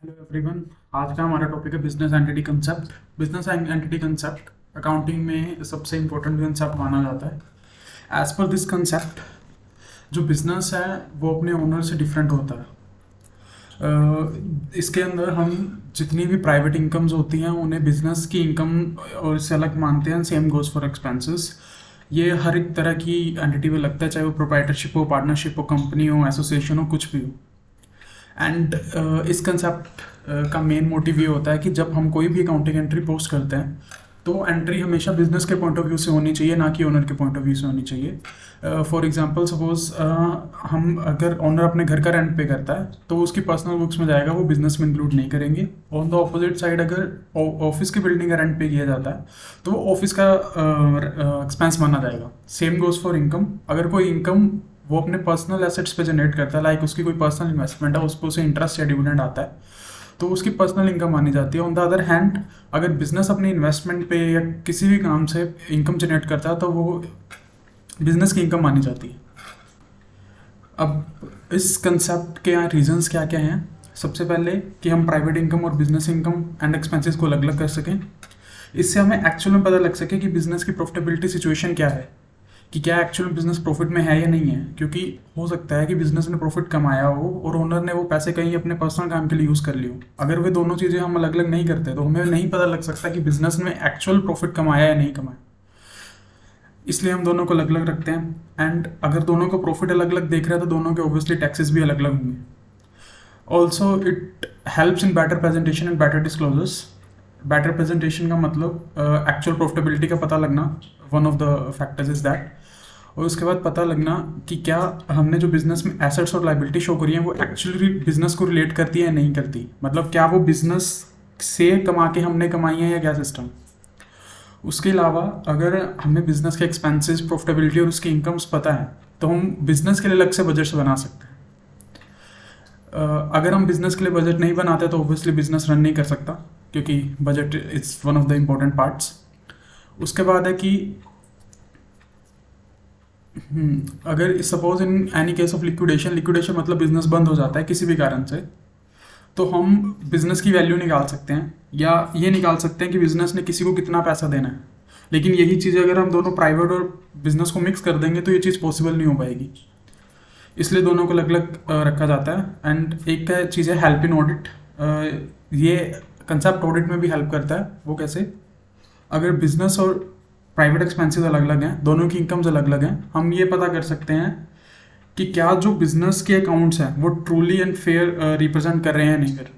Hello everyone. आज का हमारा टॉपिक है business entity concept. Business entity concept accounting में सबसे इम्पोर्टेंट कंसेप्ट माना जाता है। एज पर दिस कंसेप्ट जो बिजनेस है वो अपने ओनर से डिफरेंट होता है। इसके अंदर हम जितनी भी प्राइवेट इनकम्स होती हैं उन्हें बिजनेस की इनकम और से अलग मानते हैं। Same goes for expenses. ये हर एक तरह की एंटिटी में लगता है, चाहे वो प्रोप्राइटरशिप हो, पार्टनरशिप हो, कंपनी हो, एसोसिएशन हो, कुछ भी हो। एंड इस कंसेप्ट का मेन मोटिव ये होता है कि जब हम कोई भी अकाउंटिंग एंट्री पोस्ट करते हैं तो एंट्री हमेशा बिजनेस के पॉइंट ऑफ व्यू से होनी चाहिए, ना कि ओनर के पॉइंट ऑफ व्यू से होनी चाहिए। फॉर एग्जांपल सपोज हम अगर ओनर अपने घर का रेंट पे करता है तो उसकी पर्सनल बुक्स में जाएगा, वो बिजनेस में इंक्लूड नहीं करेंगे। ऑन द ऑपोजिट साइड अगर ऑफिस की बिल्डिंग का रेंट पे किया जाता है तो वो ऑफिस का एक्सपेंस माना जाएगा। Same goes for income. अगर कोई इनकम वो अपने पर्सनल एसेट्स पे जनरेट करता है, लाइक उसकी कोई पर्सनल इन्वेस्टमेंट है, उसको उसे इंटरेस्ट या डिविडेंड आता है तो उसकी पर्सनल इनकम मानी जाती है। ऑन द अदर हैंड अगर बिजनेस अपनी इन्वेस्टमेंट पे या किसी भी काम से इनकम जनरेट करता है तो वो बिजनेस की इनकम मानी जाती है। अब इस कंसेप्ट के यहाँ रीजंस क्या क्या हैं। सबसे पहले कि हम प्राइवेट इनकम और बिजनेस इनकम एंड एक्सपेंसेस को अलग अलग कर सकें। इससे हमें एक्चुअल में पता लग सके कि बिजनेस की प्रॉफिटेबिलिटी सिचुएशन क्या है, कि क्या एक्चुअल बिजनेस प्रॉफिट में है या नहीं है। क्योंकि हो सकता है कि बिजनेस ने प्रॉफिट कमाया हो और ओनर ने वो पैसे कहीं अपने पर्सनल काम के लिए यूज़ कर ली हो। अगर वे दोनों चीज़ें हम अलग अलग नहीं करते तो हमें नहीं पता लग सकता कि बिजनेस में एक्चुअल प्रॉफिट कमाया या नहीं कमाया। इसलिए हम दोनों को अलग अलग रखते हैं। एंड अगर दोनों को प्रॉफिट अलग अलग देख रहे हैं तो दोनों के ऑब्वियसली टैक्सेस भी अलग अलग होंगे। Also it helps in better presentation and better disclosures. Better presentation का मतलब एक्चुअल प्रॉफिटेबिलिटी का पता लगना, one of the factors is that. और उसके बाद पता लगना कि क्या हमने जो बिजनेस में एसेट्स और लाइबिलिटी शो करी है वो एक्चुअली बिजनेस को रिलेट करती है या नहीं करती। मतलब क्या वो बिजनेस से कमा के हमने कमाई है या क्या सिस्टम। उसके अलावा अगर हमें बिजनेस के एक्सपेंसेस, प्रॉफिटेबिलिटी और उसकी इनकम्स पता है तो हम बिजनेस के लिए अलग से बजट बना सकते हैं। अगर हम बिजनेस के लिए बजट नहीं बनाते तो ऑब्वियसली बिजनेस रन नहीं कर सकता, क्योंकि budget is one of the important parts. उसके बाद है कि अगर suppose in any case of liquidation मतलब बिजनेस बंद हो जाता है किसी भी कारण से, तो हम बिजनेस की वैल्यू निकाल सकते हैं या ये निकाल सकते हैं कि बिजनेस ने किसी को कितना पैसा देना है। लेकिन यही चीज़ अगर हम दोनों प्राइवेट और बिजनेस को मिक्स कर देंगे तो ये चीज़ पॉसिबल नहीं हो पाएगी। इसलिए दोनों को अलग अलग रखा जाता है। एंड एक का चीज़ है हेल्प इन ऑडिट। ये कंसेप्ट ऑडिट में भी हेल्प करता है। वो कैसे, अगर बिजनेस और प्राइवेट एक्सपेंसेस अलग अलग हैं, दोनों की इनकम्स अलग अलग हैं, हम ये पता कर सकते हैं कि क्या जो बिजनेस के अकाउंट्स हैं वो ट्रूली एंड फेयर रिप्रेजेंट कर रहे हैं या नहीं कर रहे।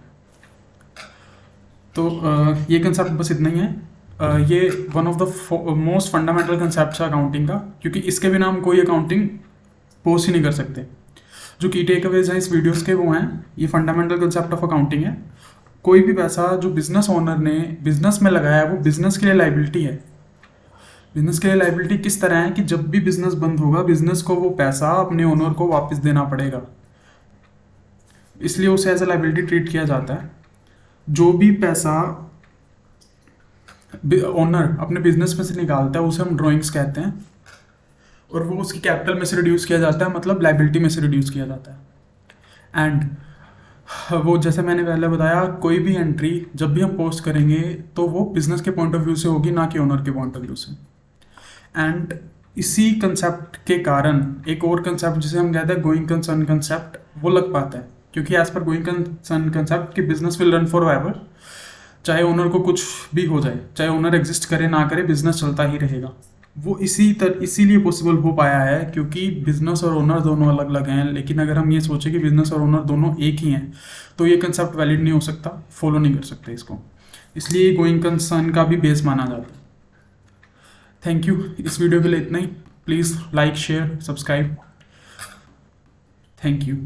तो ये कंसेप्ट बस इतना ही है। ये one of the most fundamental concept है अकाउंटिंग का, क्योंकि इसके बिना हम कोई अकाउंटिंग पोस्ट ही नहीं कर सकते। जो की टेक अवेज हैं इस वीडियोस के वो हैं, ये फंडामेंटल कंसेप्ट ऑफ अकाउंटिंग है। कोई भी पैसा जो बिजनेस ओनर ने बिजनेस में लगाया है वो बिजनेस के लिए लाइबिलिटी है। बिजनेस के लिए लाइबिलिटी किस तरह है कि जब भी बिजनेस बंद होगा बिजनेस को वो पैसा अपने ओनर को वापस देना पड़ेगा, इसलिए उसे एज ए लाइबिलिटी ट्रीट किया जाता है। जो भी पैसा ओनर अपने बिजनेस में से निकालता है उसे हम ड्रॉइंग्स कहते हैं, और वो उसकी कैपिटल में से रिड्यूस किया जाता है, मतलब लाइबिलिटी में से रिड्यूस किया जाता है। एंड वो जैसे मैंने पहले बताया, कोई भी एंट्री जब भी हम पोस्ट करेंगे तो वो बिजनेस के पॉइंट ऑफ व्यू से होगी, ना कि ओनर के पॉइंट ऑफ व्यू से। एंड इसी कंसेप्ट के कारण एक और कंसेप्ट जिसे हम कहते हैं गोइंग कंसर्न कंसेप्ट, वो लग पाता है। क्योंकि as per going concern concept कि business will run forever, चाहे ओनर को कुछ भी हो जाए, चाहे ओनर एग्जिस्ट करे ना करे, बिजनेस चलता ही रहेगा। वो इसीलिए पॉसिबल हो पाया है क्योंकि बिजनेस और ओनर दोनों अलग अलग हैं। लेकिन अगर हम ये सोचें कि बिजनेस और ओनर दोनों एक ही हैं तो ये कंसेप्ट वैलिड नहीं हो सकता, फॉलो नहीं कर सकते इसको। इसलिए गोइंग कंसर्न का भी बेस माना जाता है। Thank you. इस वीडियो के लिए इतना ही। Please like, share, subscribe. Thank you.